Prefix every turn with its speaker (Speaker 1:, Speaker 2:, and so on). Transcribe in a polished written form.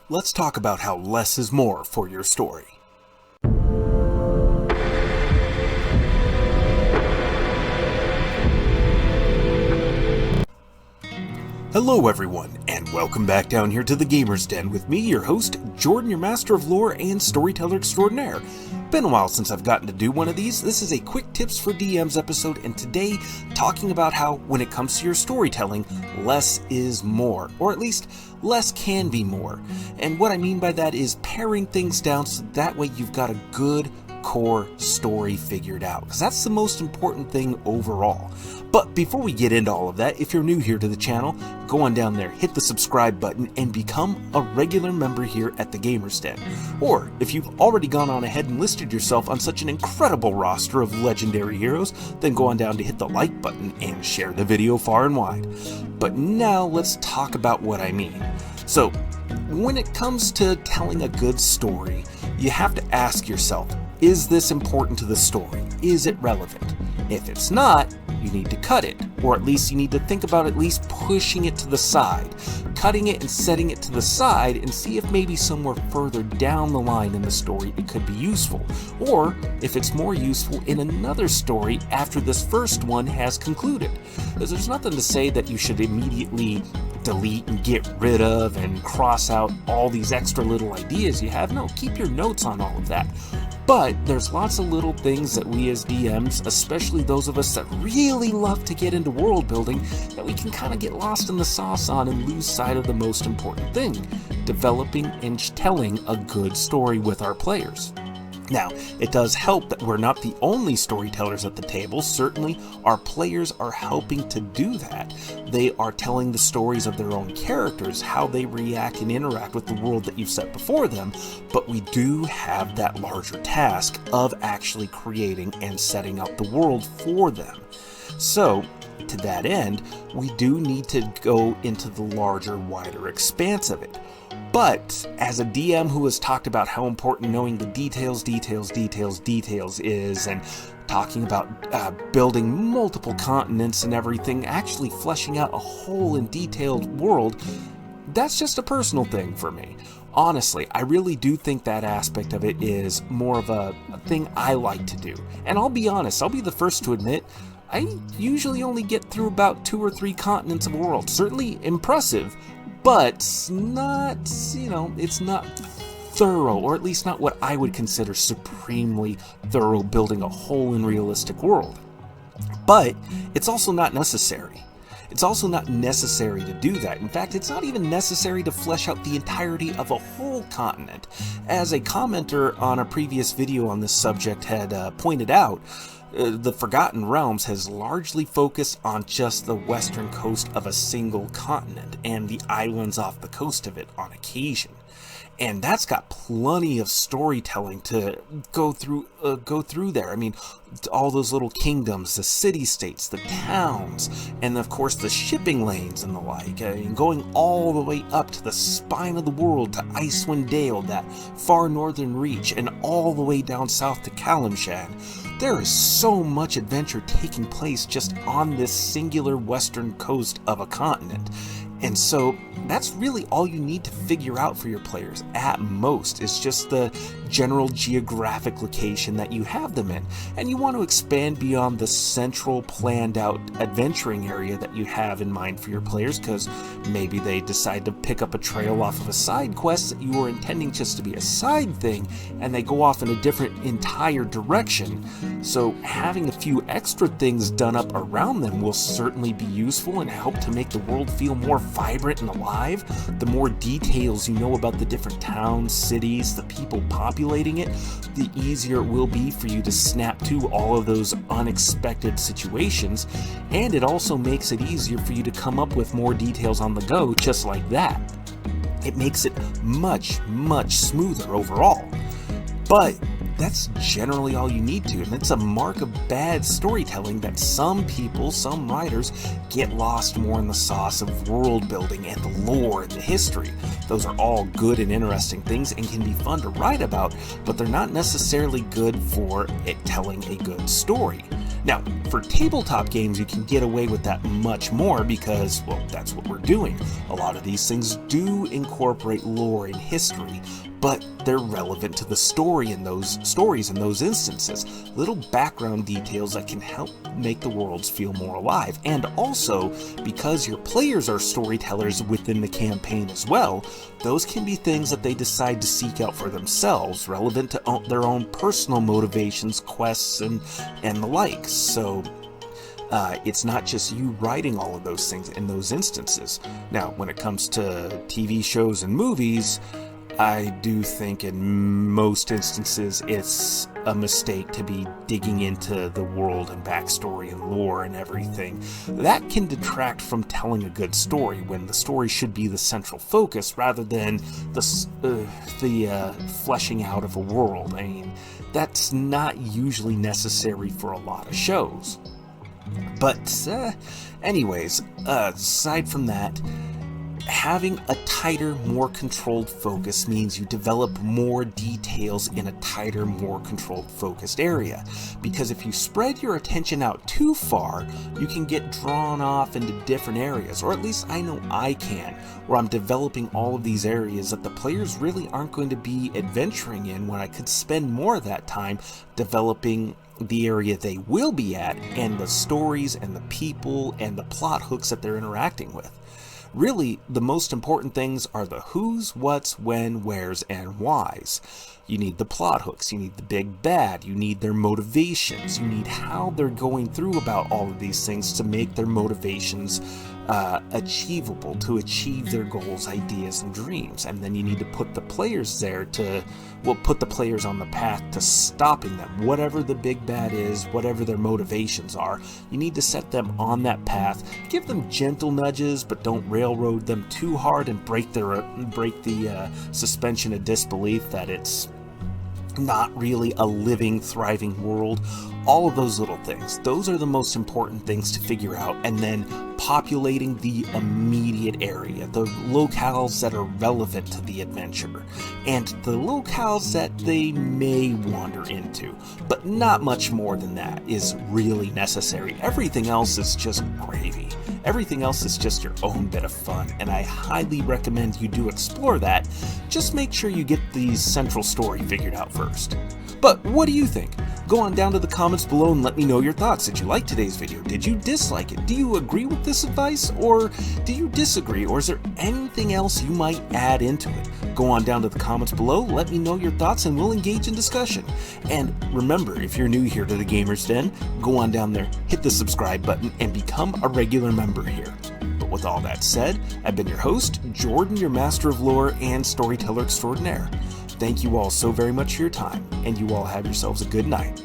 Speaker 1: let's talk about how less is more for your story. Hello everyone, and welcome back down here to the Gamer's Den with me, your host, Jordan, your master of lore and storyteller extraordinaire. Been a while since I've gotten to do one of these. This is a quick tips for DMs episode, and today talking about how, when it comes to your storytelling, less is more, or at least less can be more. And what I mean by that is paring things down so that way you've got a good core story figured out, because that's the most important thing overall. But before we get into all of that, if you're new here to the channel, go on down there, hit the subscribe button, and become a regular member here at the Gamer's Den. Or, if you've already gone on ahead and listed yourself on such an incredible roster of legendary heroes, then go on down to hit the like button and share the video far and wide. But now let's talk about what I mean. So, when it comes to telling a good story, you have to ask yourself, is this important to the story? Is it relevant? If it's not, you need to cut it, or at least you need to think about at least pushing it to the side, cutting it and setting it to the side, and see if maybe somewhere further down the line in the story it could be useful, or if it's more useful in another story after this first one has concluded. Because there's nothing to say that you should immediately delete and get rid of and cross out all these extra little ideas you have. No, keep your notes on all of that. But there's lots of little things that we as DMs, especially those of us that really love to get into world building, that we can kind of get lost in the sauce on and lose sight of the most important thing, developing and telling a good story with our players. Now, it does help that we're not the only storytellers at the table. Certainly, our players are helping to do that. They are telling the stories of their own characters, how they react and interact with the world that you've set before them, but we do have that larger task of actually creating and setting up the world for them. So, to that end, we do need to go into the larger, wider expanse of it. But as a DM who has talked about how important knowing the details is, and talking about building multiple continents and everything, actually fleshing out a whole and detailed world, that's just a personal thing for me. Honestly, I really do think that aspect of it is more of a thing I like to do. And I'll be honest, I'll be the first to admit, I usually only get through about 2 or 3 continents of a world. Certainly impressive, but not, it's not thorough, or at least not what I would consider supremely thorough building a whole and realistic world. But it's also not necessary. It's also not necessary to do that. In fact, it's not even necessary to flesh out the entirety of a whole continent. As a commenter on a previous video on this subject had pointed out, the Forgotten Realms has largely focused on just the western coast of a single continent and the islands off the coast of it on occasion. And that's got plenty of storytelling to go through there. I mean, all those little kingdoms, the city-states, the towns, and of course the shipping lanes and the like, and going all the way up to the spine of the world to Icewind Dale, that far northern reach, and all the way down south to Kalimshan. There is so much adventure taking place just on this singular western coast of a continent. And so that's really all you need to figure out for your players at most, is just the general geographic location that you have them in. And you want to expand beyond the central planned out adventuring area that you have in mind for your players, because maybe they decide to pick up a trail off of a side quest that you were intending just to be a side thing, and they go off in a different entire direction. So having a few extra things done up around them will certainly be useful and help to make the world feel more vibrant and alive. The more details you know about the different towns, cities, the people populating it, the easier it will be for you to snap to all of those unexpected situations, and it also makes it easier for you to come up with more details on the go just like that. It makes it much, much smoother overall. But that's generally all you need to, and it's a mark of bad storytelling that some people, some writers, get lost more in the sauce of world building and the lore and the history. Those are all good and interesting things and can be fun to write about, but they're not necessarily good for it telling a good story. Now, for tabletop games, you can get away with that much more because, well, that's what we're doing. A lot of these things do incorporate lore and history, but they're relevant to the story in those stories in those instances. Little background details that can help make the worlds feel more alive. And also, because your players are storytellers within the campaign as well, those can be things that they decide to seek out for themselves, relevant to their own personal motivations, quests, and the like. So it's not just you writing all of those things in those instances. Now, when it comes to TV shows and movies, I do think in most instances it's a mistake to be digging into the world and backstory and lore and everything. That can detract from telling a good story when the story should be the central focus rather than the fleshing out of a world. I mean, that's not usually necessary for a lot of shows. But anyways, aside from that, having a tighter, more controlled focus means you develop more details in a tighter, more controlled focused area. Because if you spread your attention out too far, you can get drawn off into different areas, or at least I know I can, where I'm developing all of these areas that the players really aren't going to be adventuring in, when I could spend more of that time developing the area they will be at, and the stories and the people and the plot hooks that they're interacting with. Really, the most important things are the who's, what's, when, where's, and why's. You need the plot hooks, you need the big bad, you need their motivations, you need how they're going through about all of these things to make their motivations achievable, to achieve their goals, ideas, and dreams. And then you need to put the players there to, well, put the players on the path to stopping them. Whatever the big bad is, whatever their motivations are, you need to set them on that path. Give them gentle nudges, but don't railroad them too hard and break the suspension of disbelief that it's not really a living, thriving world. All of those little things, those are the most important things to figure out. And then populating the immediate area, the locales that are relevant to the adventure, and the locales that they may wander into, but not much more than that is really necessary. Everything else is just gravy. Everything else is just your own bit of fun, and I highly recommend you do explore that. Just make sure you get the central story figured out first. But what do you think? Go on down to the comments below and let me know your thoughts. Did you like today's video? Did you dislike it? Do you agree with this advice, or do you disagree? Or is there anything else you might add into it? Go on down to the comments below, let me know your thoughts, and we'll engage in discussion. And remember, if you're new here to the Gamers Den, go on down there, hit the subscribe button, and become a regular member here. But with all that said, I've been your host, Jordan, your master of lore and storyteller extraordinaire. Thank you all so very much for your time, and you all have yourselves a good night.